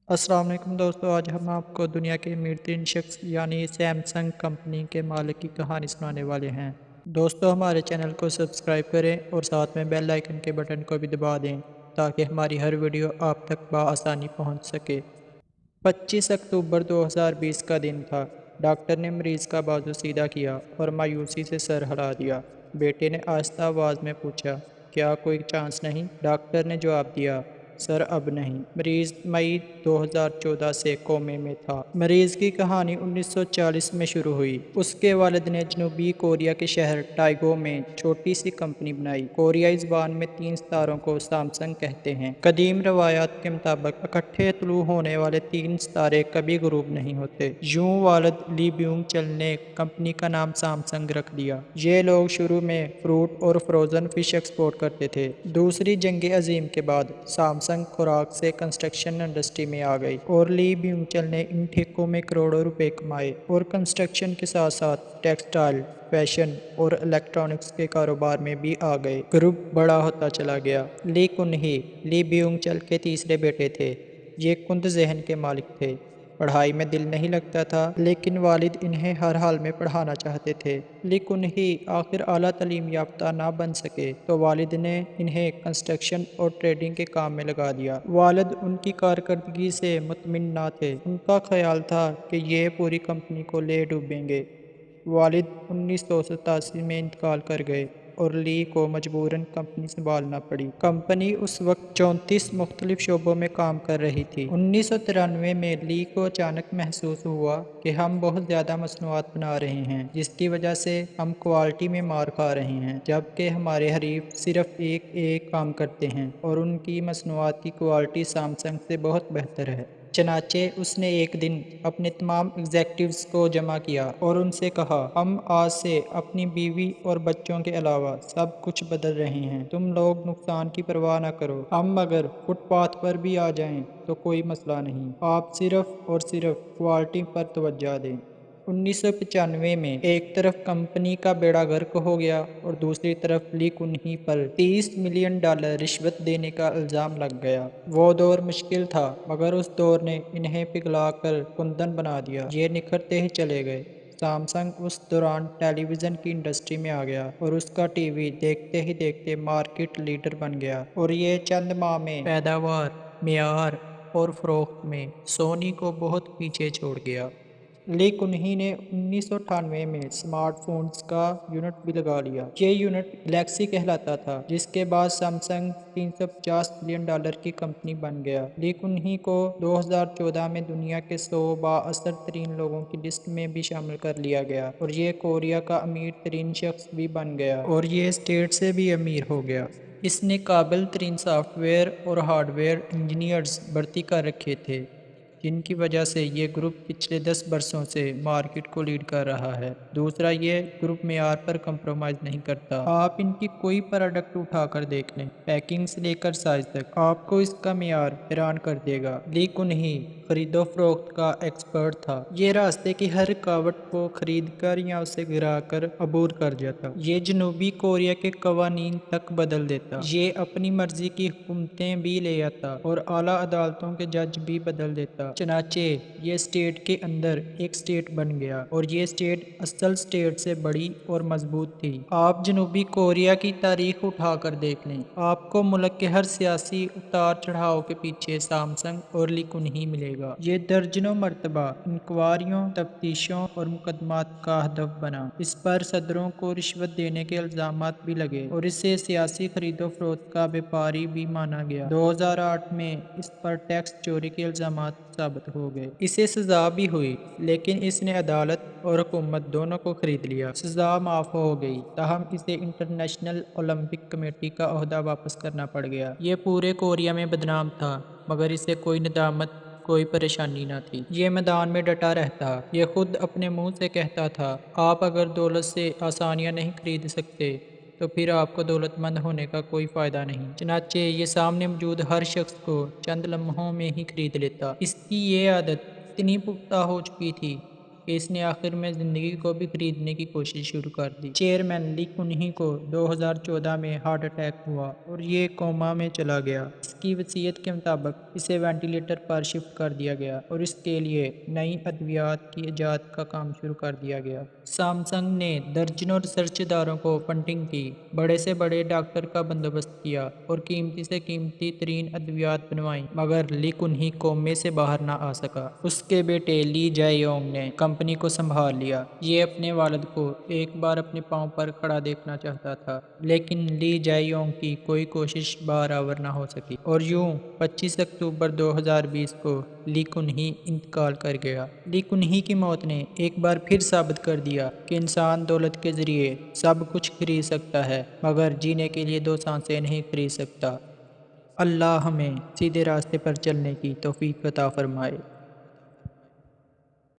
السلام علیکم دوستو، آج ہم آپ کو دنیا کے امیر ترین شخص یعنی سیمسنگ کمپنی کے مالک کی کہانی سنانے والے ہیں۔ دوستو ہمارے چینل کو سبسکرائب کریں اور ساتھ میں بیل آئیکن کے بٹن کو بھی دبا دیں تاکہ ہماری ہر ویڈیو آپ تک بآسانی پہنچ سکے۔ 25 اکتوبر 2020 کا دن تھا۔ ڈاکٹر نے مریض کا بازو سیدھا کیا اور مایوسی سے سر ہلا دیا۔ بیٹے نے آہستہ آواز میں پوچھا، کیا کوئی چانس نہیں؟ ڈاکٹر نے جواب دیا، سر اب نہیں۔ مریض مئی 2014 سے کومے میں تھا۔ مریض کی کہانی 1940 میں شروع ہوئی۔ اس کے والد نے جنوبی کوریا کے شہر ٹائگو میں چھوٹی سی کمپنی بنائی۔ کوریائی زبان میں 3 ستاروں کو سامسنگ کہتے ہیں۔ قدیم روایات کے مطابق اکٹھے طلوع ہونے والے 3 ستارے کبھی غروب نہیں ہوتے۔ یوں والد لی بیونگ چل نے کمپنی کا نام سامسنگ رکھ دیا۔ یہ لوگ شروع میں فروٹ اور فروزن فش ایکسپورٹ کرتے تھے۔ دوسری جنگ عظیم کے بعد سامسنگ خوراک سے کنسٹرکشن انڈسٹری میں آ گئی اور لی بیونگ چل نے ان ٹھیکوں میں کروڑوں روپے کمائے اور کنسٹرکشن کے ساتھ ساتھ ٹیکسٹائل، فیشن اور الیکٹرانکس کے کاروبار میں بھی آ گئے۔ گروپ بڑا ہوتا چلا گیا۔ لی کن ہی لی بیونگ چل کے تیسرے بیٹے تھے۔ یہ کند ذہن کے مالک تھے۔ پڑھائی میں دل نہیں لگتا تھا لیکن والد انہیں ہر حال میں پڑھانا چاہتے تھے۔ لی کن ہی آخر اعلیٰ تعلیم یافتہ نہ بن سکے تو والد نے انہیں کنسٹرکشن اور ٹریڈنگ کے کام میں لگا دیا۔ والد ان کی کارکردگی سے مطمئن نہ تھے۔ ان کا خیال تھا کہ یہ پوری کمپنی کو لے ڈوبیں گے۔ والد 1987 میں انتقال کر گئے اور لی کو مجبوراً کمپنی سنبھالنا پڑی۔ کمپنی اس وقت 34 مختلف شعبوں میں کام کر رہی تھی۔ 1993 میں لی کو اچانک محسوس ہوا کہ ہم بہت زیادہ مصنوعات بنا رہے ہیں جس کی وجہ سے ہم کوالٹی میں مار کھا رہے ہیں، جبکہ ہمارے حریف صرف ایک کام کرتے ہیں اور ان کی مصنوعات کی کوالٹی سامسنگ سے بہت بہتر ہے۔ چنانچہ اس نے ایک دن اپنے تمام ایگزیکٹوز کو جمع کیا اور ان سے کہا، ہم آج سے اپنی بیوی اور بچوں کے علاوہ سب کچھ بدل رہے ہیں۔ تم لوگ نقصان کی پرواہ نہ کرو۔ ہم اگر فٹ پاتھ پر بھی آ جائیں تو کوئی مسئلہ نہیں۔ آپ صرف اور صرف کوالٹی پر توجہ دیں۔ 1995 میں ایک طرف کمپنی کا بیڑا غرق ہو گیا اور دوسری طرف لی کن ہی پر $30 ملین رشوت دینے کا الزام لگ گیا۔ وہ دور مشکل تھا مگر اس دور نے انہیں پگھلا کر کندن بنا دیا۔ یہ نکھرتے ہی چلے گئے۔ سامسنگ اس دوران ٹیلی ویژن کی انڈسٹری میں آ گیا اور اس کا ٹی وی دیکھتے ہی دیکھتے مارکیٹ لیڈر بن گیا اور یہ چند ماہ میں پیداوار، معیار اور فروخت میں سونی کو بہت پیچھے چھوڑ گیا۔ لی کن ہی نے 1998 میں سمارٹ فونز کا یونٹ بھی لگا لیا۔ یہ یونٹ گلیکسی کہلاتا تھا جس کے بعد سامسنگ $350 ملین کی کمپنی بن گیا۔ لی کن ہی کو 2014 میں دنیا کے 100 بااثر ترین لوگوں کی لسٹ میں بھی شامل کر لیا گیا اور یہ کوریا کا امیر ترین شخص بھی بن گیا اور یہ اسٹیٹ سے بھی امیر ہو گیا۔ اس نے قابل ترین سافٹ ویئر اور ہارڈ ویئر انجینئرز بھرتی کر رکھے تھے جن کی وجہ سے یہ گروپ پچھلے 10 برسوں سے مارکیٹ کو لیڈ کر رہا ہے۔ دوسرا، یہ گروپ معیار پر کمپرومائز نہیں کرتا۔ آپ ان کی کوئی پروڈکٹ اٹھا کر دیکھ لیں، پیکنگ سے لے کر سائز تک، آپ کو اس کا معیار حیران کر دے گا۔ لی کن ہی خرید و فروخت کا ایکسپرٹ تھا۔ یہ راستے کی ہر رکاوٹ کو خرید کر یا اسے گرا کر عبور کر جاتا۔ یہ جنوبی کوریا کے قوانین تک بدل دیتا۔ یہ اپنی مرضی کی حکومتیں بھی لے آتا اور اعلیٰ عدالتوں کے جج بھی بدل دیتا۔ چنانچہ یہ اسٹیٹ کے اندر ایک اسٹیٹ بن گیا اور یہ اسٹیٹ اصل اسٹیٹ سے بڑی اور مضبوط تھی۔ آپ جنوبی کوریا کی تاریخ اٹھا کر دیکھ لیں، آپ کو ملک کے ہر سیاسی اتار چڑھاؤ کے پیچھے سامسنگ اور لی کن ہی ملے گا۔ یہ درجنوں مرتبہ انکوائریوں، تفتیشوں اور مقدمات کا ہدف بنا۔ اس پر صدروں کو رشوت دینے کے الزامات بھی لگے اور اسے سیاسی خرید و فروخت کا بیپاری بھی مانا گیا۔ 2008 میں اس پر ٹیکس چوری کے الزامات ثابت ہو گئے۔ اسے سزا بھی ہوئی لیکن اس نے عدالت اور حکومت دونوں کو خرید لیا۔ سزا معاف ہو گئی تاہم اسے انٹرنیشنل اولمپک کمیٹی کا عہدہ واپس کرنا پڑ گیا۔ یہ پورے کوریا میں بدنام تھا مگر اسے کوئی ندامت، کوئی پریشانی نہ تھی۔ یہ میدان میں ڈٹا رہتا۔ یہ خود اپنے منہ سے کہتا تھا، آپ اگر دولت سے آسانیاں نہیں خرید سکتے تو پھر آپ کو دولت مند ہونے کا کوئی فائدہ نہیں۔ چنانچہ یہ سامنے موجود ہر شخص کو چند لمحوں میں ہی خرید لیتا۔ اس کی یہ عادت اتنی پختہ ہو چکی تھی کہ اس نے آخر میں زندگی کو بھی خریدنے کی کوشش شروع کر دی۔ چیئرمین لی کنہی کو 2014 میں ہارٹ اٹیک ہوا اور یہ کوما میں چلا گیا۔ اس کی وصیت کے مطابق اسے وینٹیلیٹر پر شفٹ کر دیا گیا اور اس کے لیے نئی ادویات کی ایجاد کا کام شروع کر دیا گیا۔ سیمسنگ نے درجنوں ریسرچ اداروں کو فنڈنگ کی، بڑے سے بڑے ڈاکٹر کا بندوبست کیا اور قیمتی سے قیمتی ترین ادویات بنوائیں، مگر لی کنہی کومے سے باہر نہ آ سکا۔ اس کے بیٹے لی جے یونگ نے کمپنی کو سنبھال لیا۔ یہ اپنے والد کو ایک بار اپنے پاؤں پر کھڑا دیکھنا چاہتا تھا، لیکن لی جے یونگ کی کوئی کوشش برآور نہ ہو سکی اور یوں 25 اکتوبر 2020 کو لی کنہی انتقال کر گیا۔ لی کنہی کی موت نے ایک بار پھر ثابت کر دیا کہ انسان دولت کے ذریعے سب کچھ خرید سکتا ہے، مگر جینے کے لیے 2 سانسیں نہیں خرید سکتا۔ اللہ ہمیں سیدھے راستے پر چلنے کی توفیق عطا فرمائے۔